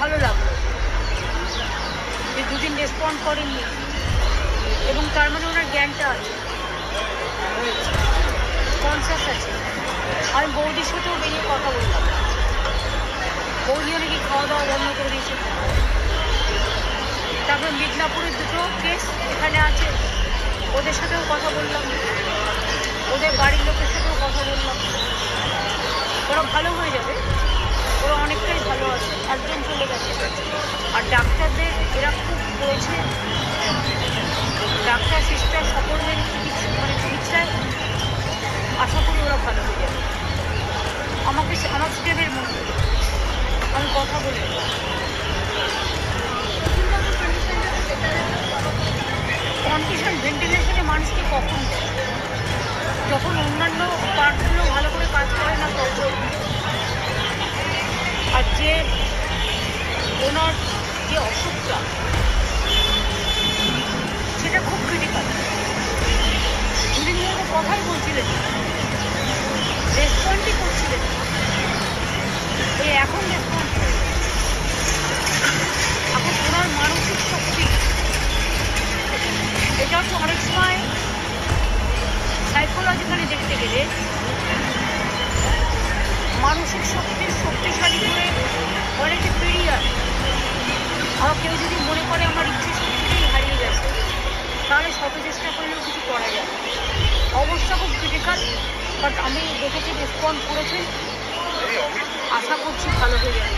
ভালো লাগলো যে দুদিন রেসপন্ড করেননি, এবং তার মানে ওনার জ্ঞানটা আছে, কনসাস আছে। আমি বৌদির সাথেও বেরিয়ে কথা বললাম, বৌদিও নাকি খাওয়া দাওয়া বন্ধ করে দিয়েছে। তারপর মিদনাপুরের দুটো কেস এখানে আছে, ওদের সাথেও কথা বললাম, ওদের বাড়ির লোকের সাথেও কথা বললাম। ওরা ভালো হয়ে যাবে, ওরা অনেকটাই ভালো আছে, একজন চলে গেছে। আর ডাক্তারদের এরা খুব করেছে, ডাক্তার সিস্টার সকলের চিকিৎসায় আশা করি ওরা ভালো হয়ে যাবে। আমার স্টেপের মধ্যে আমি কথা বলি, কন্ডিশন ভেন্টিলেশনে মানুষকে কখন দেয়, যখন অন্যান্য পার্টগুলো ভালো করে কাজ করে না তখন। আর যে ওনার যে অসুখটা সেটা খুব ক্রিটিক্যাল। দুদিন ধরে কথাই বলছিলেন, রেসপন্ডই করছিলেন, এই এখন রেসপন্ড করে। এখন ওনার মানসিক শক্তি, এটা হচ্ছে অনেক সময় সাইকোলজিক্যালি দেখতে গেলে মানসিক শক্তির শক্তিশালী করে অনেকে পেরিয়ে আসে। আবার কেউ যদি মনে করে আমার ইচ্ছে শক্তিটাই হারিয়ে গেছে, তাহলে শত চেষ্টা করলেও কিছু করা যায়। অবস্থা খুব ক্রিটিক্যাল, বাট আমি দেখেছি রেসপন্ড করেছেন, আশা করছি ভালো হয়ে যাবে।